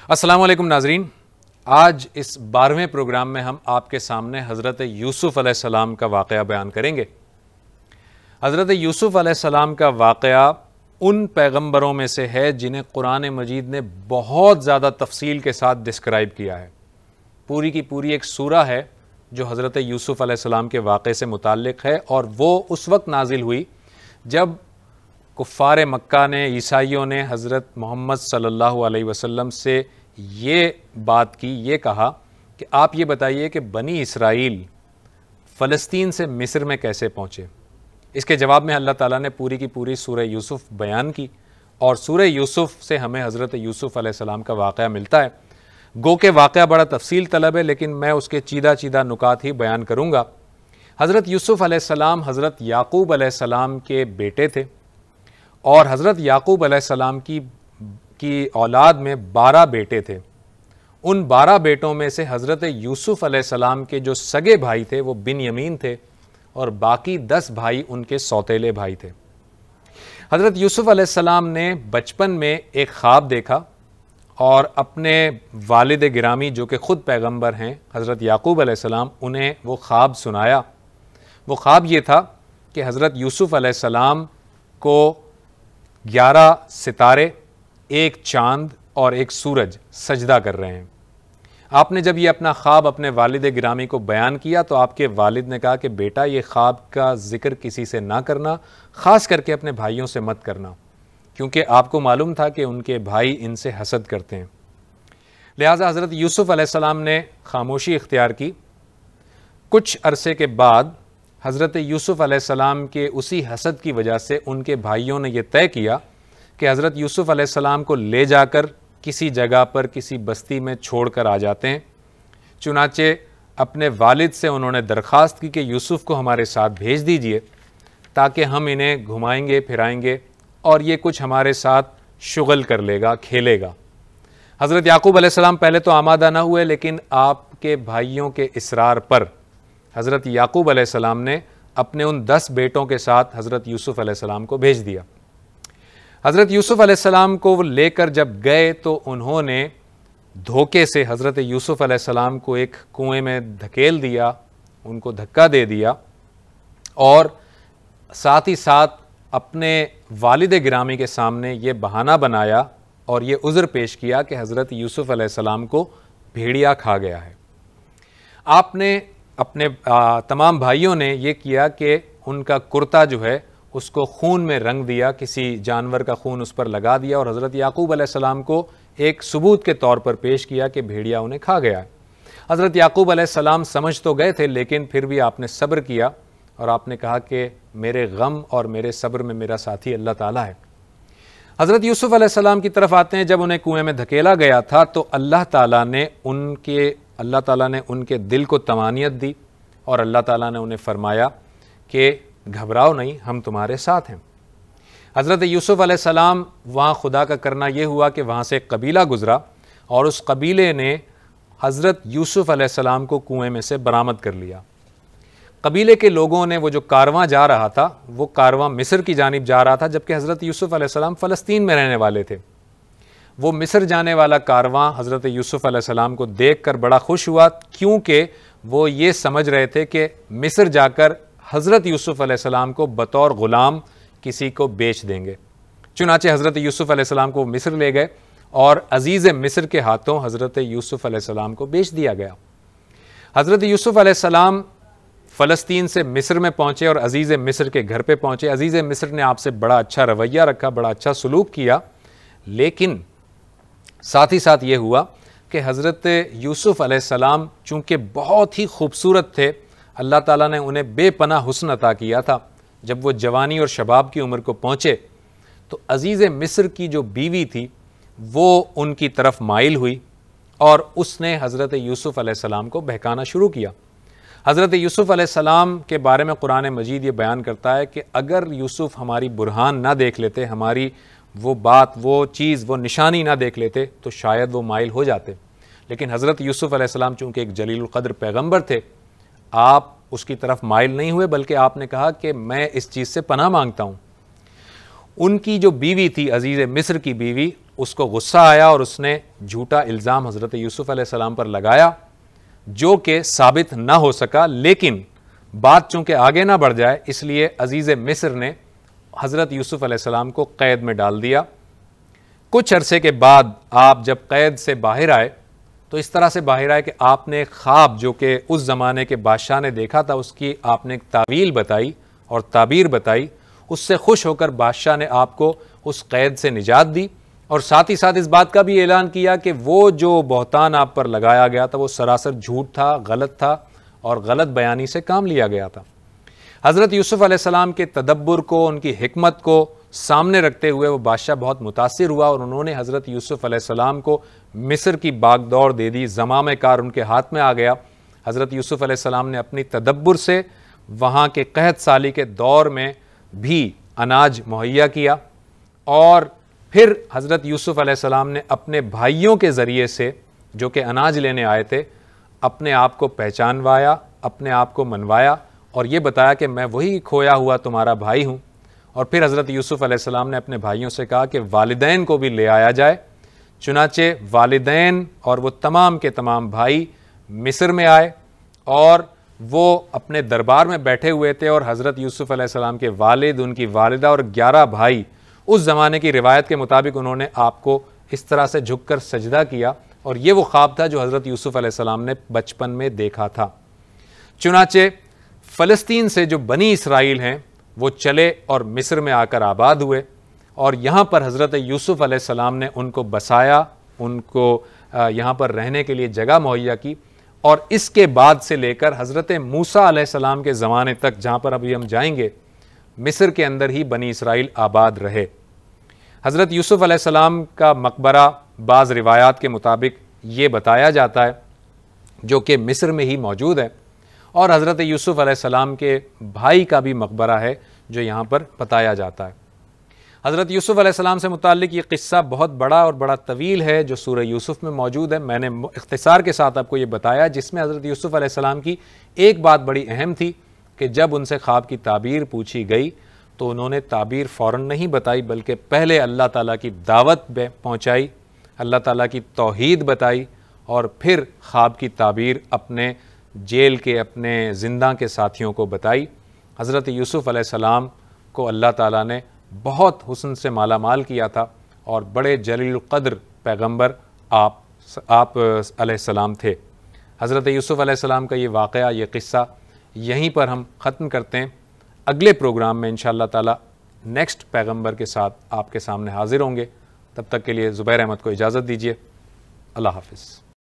السلام علیکم ناظرین، آج اس 12ویں پروگرام میں ہم آپ کے سامنے حضرت یوسف علیہ السلام کا واقعہ بیان کریں گے۔ حضرت یوسف علیہ السلام کا واقعہ ان پیغمبروں میں سے ہے جنہیں قرآن مجید نے بہت زیادہ تفصیل کے ساتھ ڈسکرائب کیا ہے۔ پوری کی پوری ایک سورہ ہے جو حضرت یوسف علیہ السلام کے واقعے سے متعلق ہے، اور وہ اس وقت نازل ہوئی جب کفار مکہ نے، عیسائیوں نے حضرت محمد صلی اللہ علیہ وسلم سے یہ بات کی، یہ کہا کہ آپ یہ بتائیے کہ بنی اسرائیل فلسطین سے مصر میں کیسے پہنچے۔ اس کے جواب میں اللہ تعالیٰ نے پوری کی پوری سورہ یوسف بیان کی، اور سورہ یوسف سے ہمیں حضرت یوسف علیہ السلام کا واقعہ ملتا ہے۔ گو کہ واقعہ بڑا تفصیل طلب ہے، لیکن میں اس کے چیدہ چیدہ نکات ہی بیان کروں گا۔ حضرت یوسف علیہ السلام حضرت یعقوب علیہ السلام کے بیٹے تھے، اور حضرت یعقوب علیہ السلام کی اولاد میں 12 بیٹے تھے۔ ان 12 بیٹوں میں سے حضرت یوسف علیہ السلام کے جو سگے بھائی تھے وہ بنیامین تھے، اور باقی 10 بھائی ان کے سوتیلے بھائی تھے۔ حضرت یوسف علیہ السلام نے بچپن میں ایک خواب دیکھا، اور اپنے والد گرامی جو کہ خود پیغمبر ہیں حضرت یعقوب علیہ السلام، انہیں وہ خواب سنایا۔ وہ خواب یہ تھا کہ حضرت یوسف علیہ السلام کو 11 ستارے، ایک چاند اور ایک سورج سجدہ کر رہے ہیں۔ آپ نے جب یہ اپنا خواب اپنے والد گرامی کو بیان کیا تو آپ کے والد نے کہا کہ بیٹا، یہ خواب کا ذکر کسی سے نہ کرنا، خاص کر کے اپنے بھائیوں سے مت کرنا، کیونکہ آپ کو معلوم تھا کہ ان کے بھائی ان سے حسد کرتے ہیں۔ لہٰذا حضرت یوسف علیہ السلام نے خاموشی اختیار کی۔ کچھ عرصے کے بعد حضرت یوسف علیہ السلام کے اسی حسد کی وجہ سے ان کے بھائیوں نے یہ طے کیا کہ حضرت یوسف علیہ السلام کو لے جا کر کسی جگہ پر کسی بستی میں چھوڑ کر آ جاتے ہیں۔ چنانچہ اپنے والد سے انہوں نے درخواست کی کہ یوسف کو ہمارے ساتھ بھیج دیجئے تاکہ ہم انہیں گھمائیں گے پھرائیں گے، اور یہ کچھ ہمارے ساتھ شغل کر لے گا، کھیلے گا۔ حضرت یعقوب علیہ السلام پہلے تو آمادہ نہ ہوئے، لیکن آپ کے بھائیوں کے اصرار پر حضرت یعقوب علیہ السلام نے اپنے ان 10 بیٹوں کے ساتھ حضرت یوسف علیہ السلام کو بھیج دیا۔ حضرت یوسف علیہ السلام کو وہ لے کر جب گئے تو انہوں نے دھوکے سے حضرت یوسف علیہ السلام کو ایک کنویں میں دھکیل دیا، ان کو دھکا دے دیا، اور ساتھ ہی ساتھ اپنے والد گرامی کے سامنے یہ بہانہ بنایا اور یہ عذر پیش کیا کہ حضرت یوسف علیہ السلام کو بھیڑیا کھا گیا ہے۔ آپ نے اپنے تمام بھائیوں نے یہ کیا کہ ان کا کرتا جو ہے اس کو خون میں رنگ دیا، کسی جانور کا خون اس پر لگا دیا، اور حضرت یعقوب علیہ السلام کو ایک ثبوت کے طور پر پیش کیا کہ بھیڑیا انہیں کھا گیا ہے۔ حضرت یعقوب علیہ السلام سمجھ تو گئے تھے، لیکن پھر بھی آپ نے صبر کیا، اور آپ نے کہا کہ میرے غم اور میرے صبر میں میرا ساتھی اللہ تعالیٰ ہے۔ حضرت یوسف علیہ السلام کی طرف آتے ہیں۔ جب انہیں کنویں میں دھکیلا گیا تھا تو اللہ تعالیٰ نے ان کے دل کو طمانینت دی، اور اللہ تعالیٰ نے انہیں فرمایا کہ گھبراؤ نہیں، ہم تمہارے ساتھ ہیں۔ حضرت یوسف علیہ السلام وہاں خدا کا کرنا یہ ہوا کہ وہاں سے ایک قبیلہ گزرا، اور اس قبیلے نے حضرت یوسف علیہ السلام کو کنویں میں سے برآمد کر لیا۔ قبیلے کے لوگوں نے، وہ جو کارواں جا رہا تھا، وہ کارواں مصر کی جانب جا رہا تھا، جبکہ حضرت یوسف علیہ السلام فلسطین میں رہنے والے تھے۔ وہ مصر جانے والا کارواں حضرت یوسف علیہ السلام کو دیکھ کر بڑا خوش ہوا، کیونکہ وہ یہ سمجھ رہے تھے کہ مصر جا کر حضرت یوسف علیہ السلام کو بطور غلام کسی کو بیچ دیں گے۔ چنانچہ حضرت یوسف علیہ السلام کو مصر لے گئے، اور عزیز مصر کے ہاتھوں حضرت یوسف علیہ السلام کو بیچ دیا گیا۔ حضرت یوسف علیہ السلام فلسطین سے مصر میں پہنچے اور عزیز مصر کے گھر پہ پہنچے۔ عزیز مصر نے آپ سے بڑا اچھا رویہ رکھا، بڑا اچھا سلوک کیا، لیکن ساتھ ہی ساتھ یہ ہوا کہ حضرت یوسف علیہ السلام چونکہ بہت ہی خوبصورت تھے، اللہ تعالیٰ نے انہیں بے پناہ حسن عطا کیا تھا۔ جب وہ جوانی اور شباب کی عمر کو پہنچے تو عزیز مصر کی جو بیوی تھی وہ ان کی طرف مائل ہوئی، اور اس نے حضرت یوسف علیہ السلام کو بہکانا شروع کیا۔ حضرت یوسف علیہ السلام کے بارے میں قرآن مجید یہ بیان کرتا ہے کہ اگر یوسف ہماری برہان نہ دیکھ لیتے، ہماری وہ بات، وہ چیز، وہ نشانی نہ دیکھ لیتے تو شاید وہ مائل ہو جاتے، لیکن حضرت یوسف علیہ السلام چونکہ ایک جلیل القدر پیغمبر تھے، آپ اس کی طرف مائل نہیں ہوئے، بلکہ آپ نے کہا کہ میں اس چیز سے پناہ مانگتا ہوں۔ ان کی جو بیوی تھی، عزیز مصر کی بیوی، اس کو غصہ آیا اور اس نے جھوٹا الزام حضرت یوسف علیہ السلام پر لگایا جو کہ ثابت نہ ہو سکا، لیکن بات چونکہ آگے نہ بڑھ جائے اس لیے عزیز مصر نے حضرت یوسف علیہ السلام کو قید میں ڈال دیا۔ کچھ عرصے کے بعد آپ جب قید سے باہر آئے تو اس طرح سے باہر آئے کہ آپ نے خواب جو کہ اس زمانے کے بادشاہ نے دیکھا تھا اس کی آپ نے ایک تعویل بتائی اور تعبیر بتائی، اس سے خوش ہو کر بادشاہ نے آپ کو اس قید سے نجات دی، اور ساتھ ہی ساتھ اس بات کا بھی اعلان کیا کہ وہ جو بہتان آپ پر لگایا گیا تھا وہ سراسر جھوٹ تھا، غلط تھا اور غلط بیانی سے کام لیا گیا تھا۔ حضرت یوسف علیہ السلام کے تدبر کو، ان کی حکمت کو سامنے رکھتے ہوئے وہ بادشاہ بہت متاثر ہوا اور انہوں نے حضرت یوسف علیہ السلام کو مصر کی باغ دور دے دی، زمام کار ان کے ہاتھ میں آ گیا۔ حضرت یوسف علیہ السلام نے اپنی تدبر سے وہاں کے قحط سالی کے دور میں بھی اناج مہیا کیا، اور پھر حضرت یوسف علیہ السلام نے اپنے بھائیوں کے ذریعے سے جو کہ اناج لینے آئے تھے اپنے آپ کو پہچانوایا، اپنے آپ کو منوایا اور یہ بتایا کہ میں وہی کھویا ہوا تمہارا بھائی ہوں۔ اور پھر حضرت یوسف علیہ السلام نے اپنے بھائیوں سے کہا کہ والدین کو بھی لے آیا جائے، چنانچہ والدین اور وہ تمام کے تمام بھائی مصر میں آئے اور وہ اپنے دربار میں بیٹھے ہوئے تھے، اور حضرت یوسف علیہ السلام کے والد، ان کی والدہ اور 11 بھائی اس زمانے کی روایت کے مطابق انہوں نے آپ کو اس طرح سے جھک کر سجدہ کیا، اور یہ وہ خواب تھا جو حضرت یوسف علیہ السلام نے بچپن میں دیکھا تھا۔ چنانچہ فلسطین سے جو بنی اسرائیل ہیں وہ چلے اور مصر میں آ کر آباد ہوئے، اور یہاں پر حضرت یوسف علیہ السلام نے ان کو بسایا، ان کو یہاں پر رہنے کے لیے جگہ مہیا کی، اور اس کے بعد سے لے کر حضرت موسیٰ علیہ السلام کے زمانے تک جہاں پر ابھی ہم جائیں گے مصر کے اندر ہی بنی اسرائیل آباد رہے۔ حضرت یوسف علیہ السلام کا مقبرہ بعض روایات کے مطابق یہ بتایا جاتا ہے جو کہ مصر میں ہی موجود ہے، اور حضرت یوسف علیہ السلام کے بھائی کا بھی مقبرہ ہے جو یہاں پر بتایا جاتا ہے۔ حضرت یوسف علیہ السلام سے متعلق یہ قصہ بہت بڑا اور بڑا طویل ہے جو سورہ یوسف میں موجود ہے، میں نے اختصار کے ساتھ آپ کو یہ بتایا، جس میں حضرت یوسف علیہ السلام کی ایک بات بڑی اہم تھی کہ جب ان سے خواب کی تعبیر پوچھی گئی تو انہوں نے تعبیر فوراً نہیں بتائی، بلکہ پہلے اللہ تعالیٰ کی دعوت پہنچائی، اللہ تعالیٰ کی توحید بتائی، اور پھر خواب کی تعبیر اپنے جیل کے، اپنے زندہ کے ساتھیوں کو بتائی۔ حضرت یوسف علیہ السلام کو اللہ تعالیٰ نے بہت حسن سے مالا مال کیا تھا، اور بڑے جلیل القدر پیغمبر آپ علیہ السلام تھے۔ حضرت یوسف علیہ السلام کا یہ واقعہ، یہ قصہ یہیں پر ہم ختم کرتے ہیں۔ اگلے پروگرام میں انشاءاللہ تعالی نیکسٹ پیغمبر کے ساتھ آپ کے سامنے حاضر ہوں گے۔ تب تک کے لیے زبیر احمد کو اجازت دیجیے۔ اللہ حافظ۔